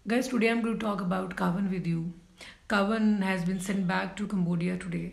Guys, today I'm going to talk about Kavan with you. Kavan has been sent back to Cambodia today.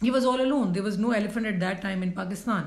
He was all alone. There was no elephant at that time in Pakistan.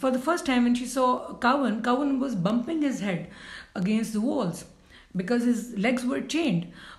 For the first time when she saw Kavan was bumping his head against the walls because his legs were chained.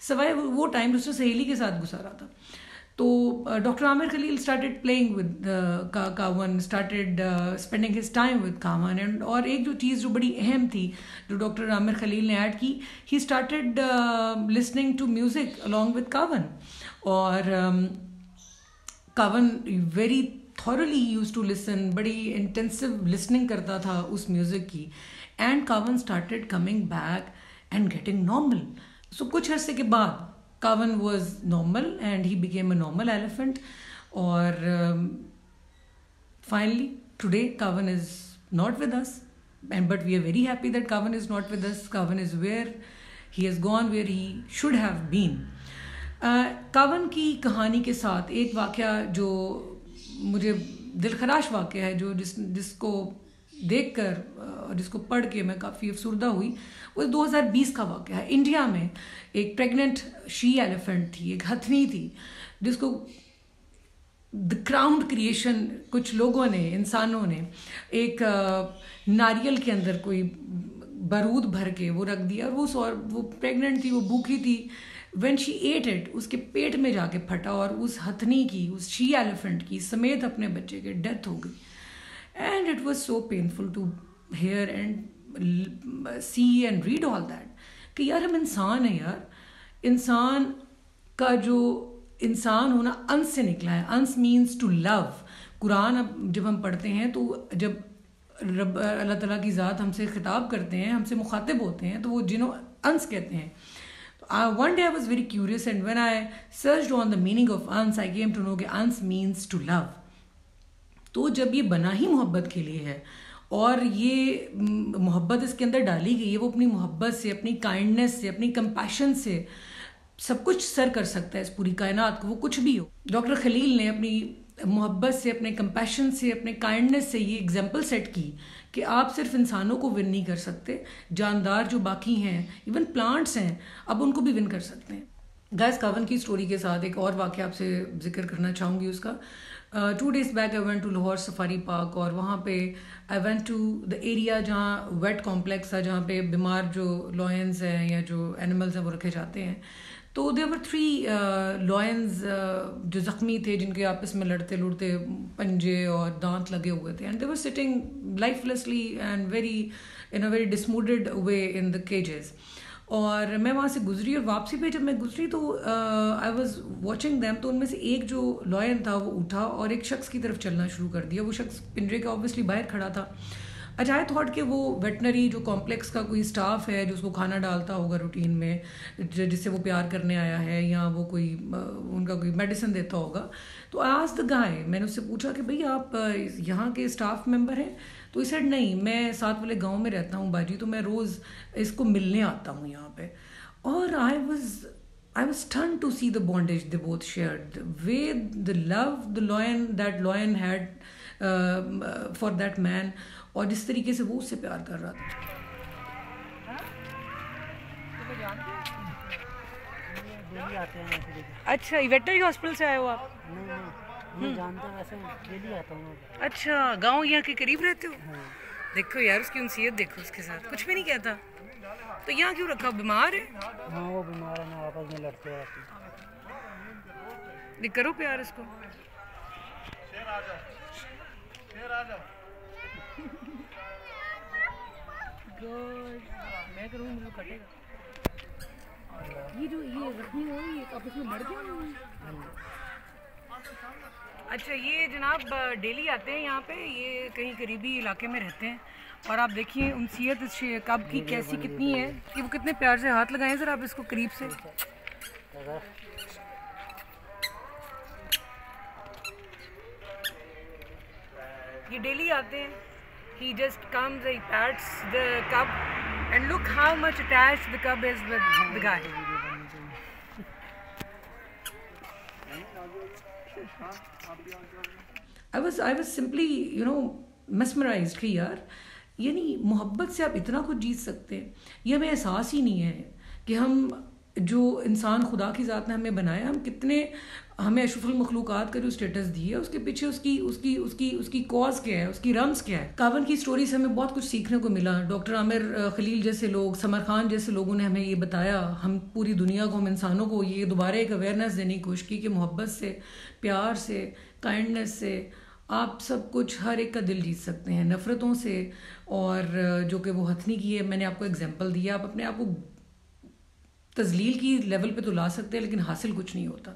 سوائے وہ time اس نے سہیلی کے ساتھ گزارا تھا. تو doctor Aamir Khalil started playing with Kaavan, started spending his time with Kaavan. And اور ایک جو چیز جو بڑی اہم تھی جو ڈاکٹر عامر خلیل نے ایڈ کی, he started listening to music along with Kaavan. اور Kaavan very thoroughly used to listen, بڑی انٹینسو لسننگ کرتا تھا اس میوزک کی. And Kaavan started coming back and getting normal. So کچھ عرصے کے بعد Kavan was normal and he became a normal elephant. Or finally today Kavan is not with us, but we are very happy that Kavan is not with us. Kavan is where he has gone, where he should have been. Kavan کی کہانی کے ساتھ ایک واقعہ جو مجھے دلخراش واقعہ ہے, جو جس کو دیکھ کر اور جس کو پڑھ کے میں کافی افسردہ ہوئی, وہ 2020 کا واقعہ ہے. انڈیا میں ایک پریگننٹ شی ایلیفنٹ تھی, ایک ہتھنی تھی, جس کو دا کراؤنڈ کریشن کچھ لوگوں نے, انسانوں نے ایک ناریل کے اندر کوئی بارود بھر کے وہ رکھ دیا, اور وہ پریگننٹ تھی, وہ بھوکی تھی. وین شی ایٹ اٹ, اس کے پیٹ میں جا کے پھٹا اور اس ہتھنی کی, اس شی ایلیفنٹ کی سمیت اپنے بچے کے ڈیتھ ہو گئی. And it was so painful to hear and see and read all that کہ یار ہم انسان ہیں یار. انسان کا جو انسان ہونا انس سے نکلا ہے. انس مینس ٹو لو. قرآن اب جب ہم پڑھتے ہیں تو جب رب اللہ تعالیٰ کی ذات ہم سے خطاب کرتے ہیں, ہم سے مخاطب ہوتے ہیں, تو وہ جنہوں انس کہتے ہیں. One day I was very curious, and when I searched on the meaning of ans, I came to know that ans means to love. تو جب یہ بنا ہی محبت کے لیے ہے اور یہ محبت اس کے اندر ڈالی گئی ہے, وہ اپنی محبت سے, اپنی کائنڈنس سے, اپنی کمپیشن سے سب کچھ سر کر سکتا ہے اس پوری کائنات کو, وہ کچھ بھی ہو. ڈاکٹر خلیل نے اپنی محبت سے, اپنے کمپیشن سے, اپنے کائنڈنس سے یہ ایگزامپل سیٹ کی کہ آپ صرف انسانوں کو ون نہیں کر سکتے, جاندار جو باقی ہیں, ایون پلانٹس ہیں, آپ ان کو بھی ون کر سکتے ہیں. گائز, کاون کی سٹوری کے ساتھ ایک اور واقعہ آپ سے ذکر کرنا چاہوں گی اس کا. 2 days back I went to Lahore safari park, اور وہاں پہ I went to the area جہاں ویٹ کمپلیکس تھا, جہاں پہ بیمار جو لائنز ہیں یا جو اینیملز ہیں وہ رکھے جاتے ہیں. تو there were 3 لائنز جو زخمی تھے, جن کے آپس میں لڑتے لڑتے پنجے اور دانت لگے ہوئے تھے. And they were sitting lifelessly and in a very dismoded way in the cages. اور میں وہاں سے گزری, اور واپسی پہ جب میں گزری تو آئی واز واچنگ دیم. تو ان میں سے ایک جو لائن تھا وہ اٹھا اور ایک شخص کی طرف چلنا شروع کر دیا. وہ شخص پنجرے کے اوبیسلی باہر کھڑا تھا. آئی تھاٹ کہ وہ ویٹنری جو کمپلیکس کا کوئی اسٹاف ہے جو اس کو کھانا ڈالتا ہوگا روٹین میں, جس سے وہ پیار کرنے آیا ہے, یا وہ کوئی ان کا کوئی میڈیسن دیتا ہوگا. تو آئی آسکڈ دی گائے, میں نے اس سے پوچھا کہ بھئی آپ یہاں کے اسٹاف ممبر ہیں؟ تو اس سیڈ نہیں, میں ساتھ والے گاؤں میں رہتا ہوں باجی, تو میں روز اس کو ملنے آتا ہوں یہاں پہ. اور I was stunned to see the bondage they both shared, the way the love that lion had for that man, اور جس طریقے سے وہ اس سے پیار کر رہا تھا. اچھا, ویٹنری ہاسپٹل سے آئے ہو آپ؟ نہیں جانتا, ویسے ڈیلی آتا ہوں. اچھا, گاؤں یہاں کے قریب رہتے ہو؟ دیکھو یار اس کی انسیت دیکھو, اس کے ساتھ کچھ بھی نہیں کہتا. تو یہاں کیوں رکھا, بیمار ہے؟ ہاں وہ بیمار ہے, نا آپس میں لڑتے رہتے ہیں. کرو پیار اس کو. میں کروں مجھے کٹے گا. یہ رکھنی ہوئی آپس میں لڑ گئے. اچھا, یہ جناب ڈیلی آتے ہیں یہاں پہ, یہ کہیں قریبی علاقے میں رہتے ہیں, اور آپ دیکھیے انسیت اس کب کی کیسی کتنی ہے کہ وہ کتنے پیار سے ہاتھ لگائیں ذرا آپ اس کو قریب سے. یہ ڈیلی آتے ہیں. He just comes, he pats the cub, and look how much attached the cub is with the guy. I was simply, mesmerized کہ یار, یعنی محبت سے آپ اتنا کچھ جیت سکتے ہیں. یہ ہمیں احساس ہی نہیں ہے کہ ہم جو انسان خدا کی ذات نے ہمیں بنایا, ہم کتنے, ہمیں اشرف المخلوقات کا جو اسٹیٹس دی ہے اس کے پیچھے اس کی کاز کیا ہے, اس کی رمز کیا ہے. کاون کی اسٹوری سے ہمیں بہت کچھ سیکھنے کو ملا. ڈاکٹر عامر خلیل جیسے لوگ, سمر خان جیسے لوگوں نے ہمیں یہ بتایا, ہم پوری دنیا کو, ہم انسانوں کو یہ دوبارہ ایک اویئرنیس دینے کی کوشش کی کہ محبت سے, پیار سے, کائنڈنیس سے آپ سب کچھ ہر ایک کا دل جیت سکتے ہیں, نفرتوں سے, اور جو کہ وہ ہتھنی کی ہے, میں نے آپ کو ایگزامپل دیا, آپ اپنے آپ کو تذلیل کی لیول پہ تو لا سکتے ہیں لیکن حاصل کچھ نہیں ہوتا.